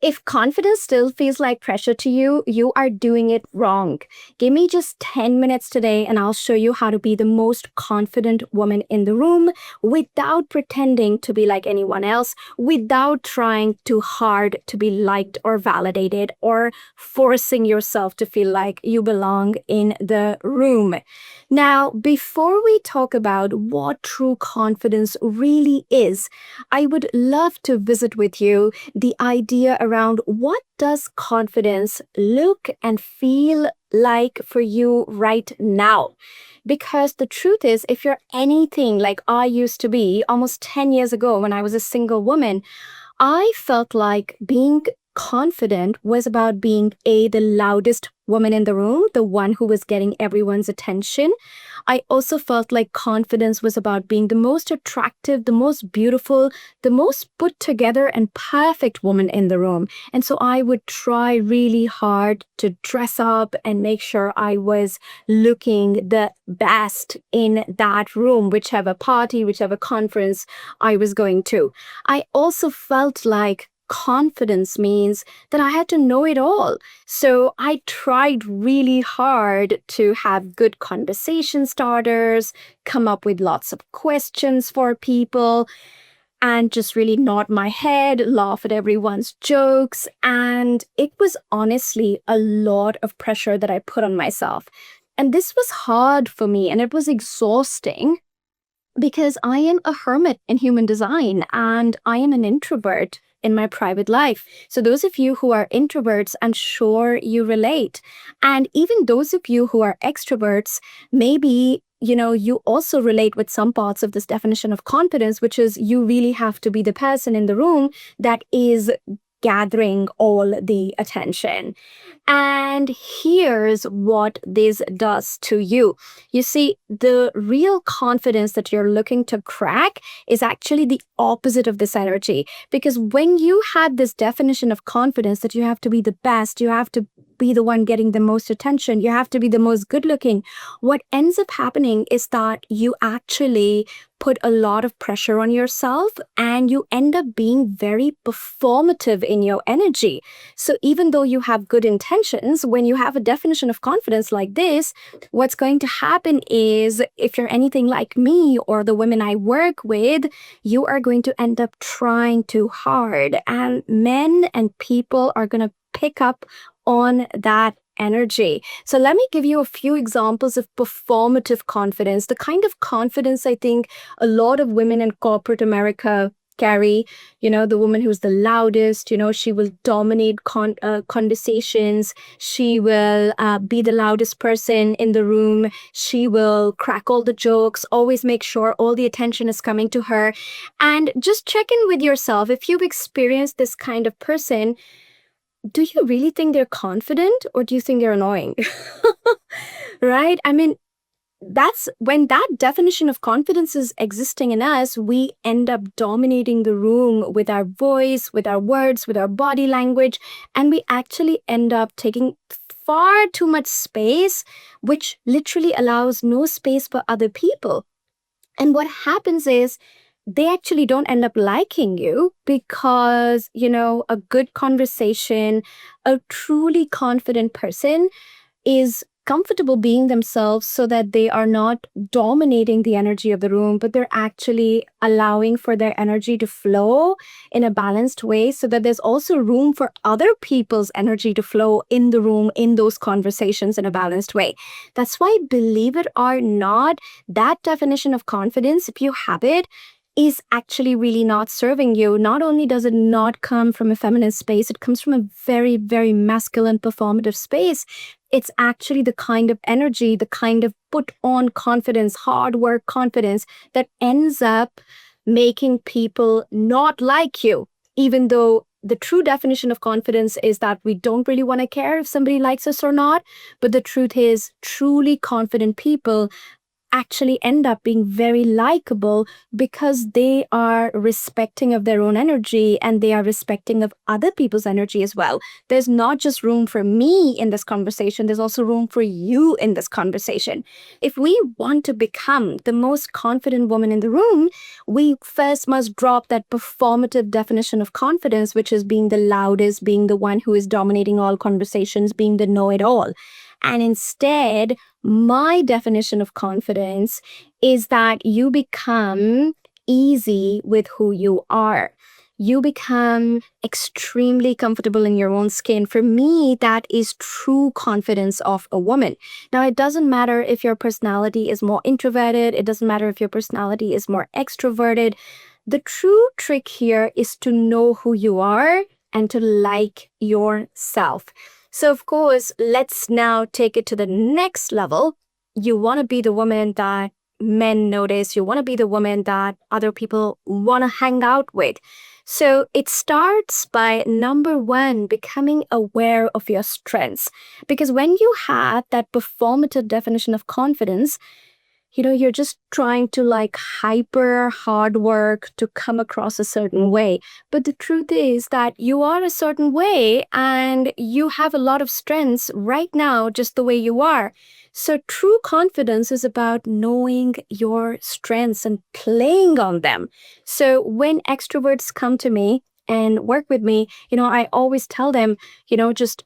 If confidence still feels like pressure to you, you are doing it wrong. Give me just 10 minutes today and I'll show you how to be the most confident woman in the room without pretending to be like anyone else, without trying too hard to be liked or validated or forcing yourself to feel like you belong in the room. Now, before we talk about what true confidence really is, I would love to visit with you the idea around what does confidence look and feel like for you right now. Because the truth is, if you're anything like I used to be almost 10 years ago when I was a single woman, I felt like being confident was about being the loudest woman in the room, the one who was getting everyone's attention. I also felt like confidence was about being the most attractive, the most beautiful, the most put together and perfect woman in the room. And so I would try really hard to dress up and make sure I was looking the best in that room, whichever party, whichever conference I was going to. I also felt like confidence means that I had to know it all. So I tried really hard to have good conversation starters, come up with lots of questions for people, and just really nod my head, laugh at everyone's jokes. And it was honestly a lot of pressure that I put on myself. And this was hard for me and it was exhausting because I am a hermit in human design and I am an introvert in my private life. So those of you who are introverts, I'm sure you relate. And even those of you who are extroverts, maybe you also relate with some parts of this definition of confidence, which is you really have to be the person in the room that is gathering all the attention. And here's what this does to you. You see, the real confidence that you're looking to crack is actually the opposite of this energy. Because when you had this definition of confidence that you have to be the best, you have to be the one getting the most attention, you have to be the most good looking, what ends up happening is that you actually put a lot of pressure on yourself and you end up being very performative in your energy. So even though you have good intentions, when you have a definition of confidence like this, what's going to happen is if you're anything like me or the women I work with, you are going to end up trying too hard and men and people are going to pick up on that energy. So let me give you a few examples of performative confidence, the kind of confidence I think a lot of women in corporate America carry. The woman who's the loudest, she will dominate conversations. She will be the loudest person in the room. She will crack all the jokes, always make sure all the attention is coming to her. And just check in with yourself. If you've experienced this kind of person, do you really think they're confident or do you think they're annoying? Right? I mean, that's when that definition of confidence is existing in us, we end up dominating the room with our voice, with our words, with our body language, and we actually end up taking far too much space, which literally allows no space for other people. And what happens is they actually don't end up liking you because, a good conversation, a truly confident person is comfortable being themselves so that they are not dominating the energy of the room, but they're actually allowing for their energy to flow in a balanced way so that there's also room for other people's energy to flow in the room, in those conversations in a balanced way. That's why, believe it or not, that definition of confidence, if you have it, is actually really not serving you. Not only does it not come from a feminine space, it comes from a very, very masculine performative space. It's actually the kind of energy, the kind of put on confidence, hard work confidence that ends up making people not like you, even though the true definition of confidence is that we don't really want to care if somebody likes us or not. But the truth is, truly confident people actually end up being very likable because they are respecting of their own energy and they are respecting of other people's energy as well. There's not just room for me in this conversation, there's also room for you in this conversation. If we want to become the most confident woman in the room, we first must drop that performative definition of confidence, which is being the loudest, being the one who is dominating all conversations, being the know-it-all. And instead, my definition of confidence is that you become easy with who you are. You become extremely comfortable in your own skin. For me, that is true confidence of a woman. Now, it doesn't matter if your personality is more introverted. It doesn't matter if your personality is more extroverted. The true trick here is to know who you are and to like yourself. So, of course, let's now take it to the next level. You want to be the woman that men notice. You want to be the woman that other people want to hang out with. So it starts by number one, becoming aware of your strengths. Because when you have that performative definition of confidence, you're just trying to like hyper hard work to come across a certain way. But the truth is that you are a certain way and you have a lot of strengths right now, just the way you are. So true confidence is about knowing your strengths and playing on them. So when extroverts come to me and work with me, I always tell them, just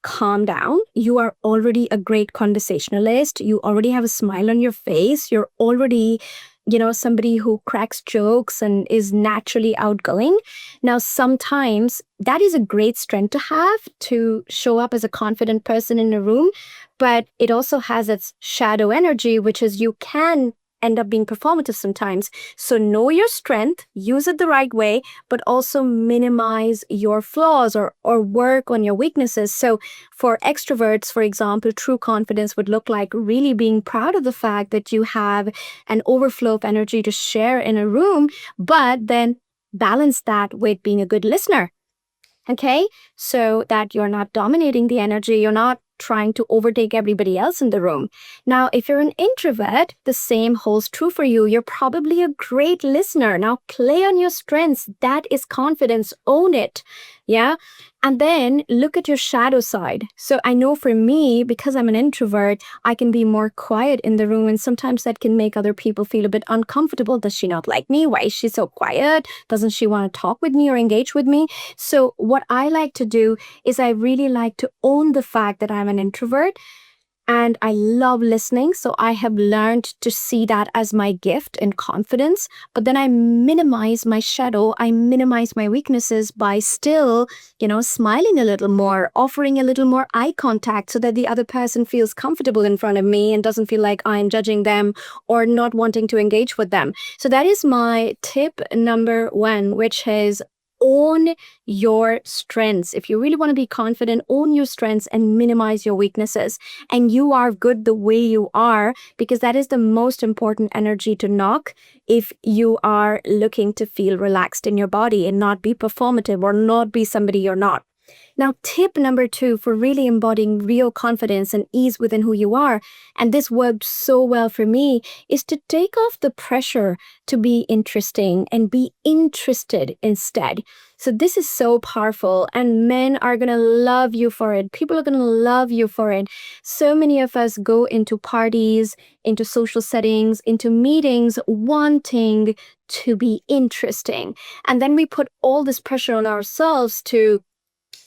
calm down. You are already a great conversationalist. You already have a smile on your face. You're already, somebody who cracks jokes and is naturally outgoing. Now, sometimes that is a great strength to have, to show up as a confident person in a room, but it also has its shadow energy, which is you can end up being performative sometimes. So know your strength, use it the right way, but also minimize your flaws or work on your weaknesses. So for extroverts, for example, true confidence would look like really being proud of the fact that you have an overflow of energy to share in a room, but then balance that with being a good listener. Okay, so that you're not dominating the energy, you're not trying to overtake everybody else in the room. Now, if you're an introvert, the same holds true for you. You're probably a great listener. Now, play on your strengths. That is confidence. Own it. Yeah. And then look at your shadow side. So I know for me, because I'm an introvert, I can be more quiet in the room. And sometimes that can make other people feel a bit uncomfortable. Does she not like me? Why is she so quiet? Doesn't she want to talk with me or engage with me? So what I like to do is I really like to own the fact that I'm an introvert. And I love listening. So I have learned to see that as my gift and confidence. But then I minimize my shadow. I minimize my weaknesses by still, smiling a little more, offering a little more eye contact so that the other person feels comfortable in front of me and doesn't feel like I'm judging them or not wanting to engage with them. So that is my tip number one, which is own your strengths. If you really want to be confident, own your strengths and minimize your weaknesses. And you are good the way you are, because that is the most important energy to knock if you are looking to feel relaxed in your body and not be performative or not be somebody you're not. Now, tip number two for really embodying real confidence and ease within who you are, and this worked so well for me, is to take off the pressure to be interesting and be interested instead. So this is so powerful, and men are going to love you for it. People are going to love you for it. So many of us go into parties, into social settings, into meetings, wanting to be interesting. And then we put all this pressure on ourselves to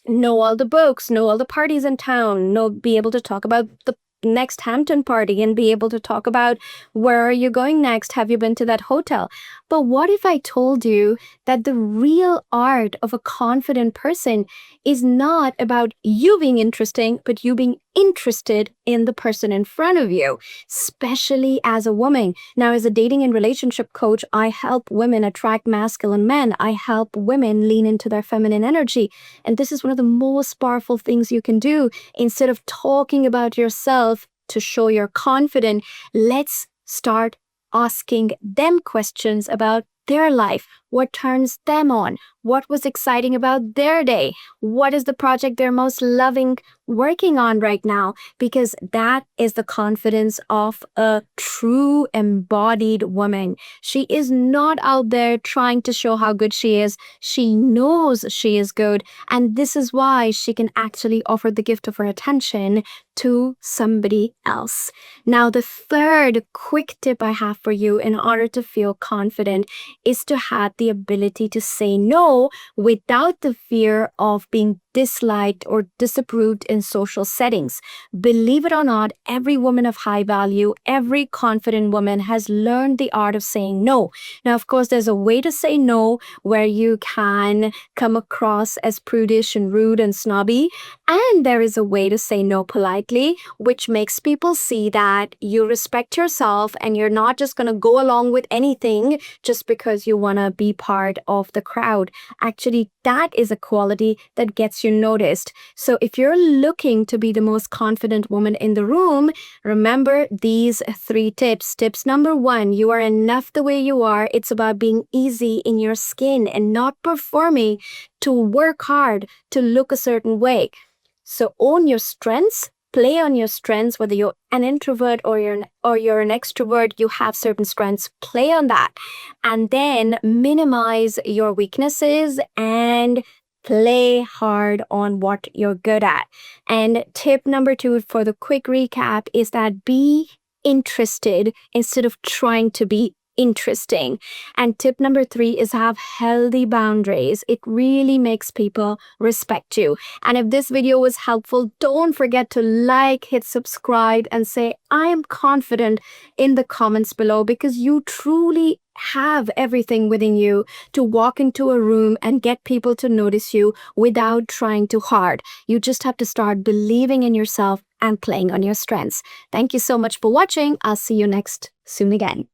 know all the books, know all the parties in town, be able to talk about the next Hampton party and be able to talk about where are you going next? Have you been to that hotel? But what if I told you that the real art of a confident person is not about you being interesting, but you being interested in the person in front of you, especially as a woman. Now, as a dating and relationship coach, I help women attract masculine men. I help women lean into their feminine energy. And this is one of the most powerful things you can do. Instead of talking about yourself to show you're confident, let's start asking them questions about their life, what turns them on, what was exciting about their day, what is the project they're most loving working on right now, because that is the confidence of a true embodied woman. She is not out there trying to show how good she is. She knows she is good, and this is why she can actually offer the gift of her attention to somebody else. Now, the third quick tip I have for you in order to feel confident is to have the ability to say no without the fear of being disliked or disapproved in social settings. Believe it or not, every woman of high value, every confident woman has learned the art of saying no. Now, of course, there's a way to say no where you can come across as prudish and rude and snobby, and there is a way to say no politely, which makes people see that you respect yourself and you're not just going to go along with anything just because you want to be part of the crowd. Actually, that is a quality that gets you noticed. So if you're looking to be the most confident woman in the room, remember these 3 tips. Tips number 1, you are enough the way you are. It's about being easy in your skin and not performing to work hard to look a certain way. So own your strengths, play on your strengths, whether you're an introvert or you're an extrovert, you have certain strengths, play on that. And then minimize your weaknesses and play hard on what you're good at. And tip number 2 for the quick recap is that be interested instead of trying to be interesting. And tip number 3 is have healthy boundaries. It really makes people respect you. And if this video was helpful, don't forget to like, hit subscribe, and say I am confident in the comments below, because you truly have everything within you to walk into a room and get people to notice you without trying too hard. You just have to start believing in yourself and playing on your strengths. Thank you so much for watching. I'll see you soon again.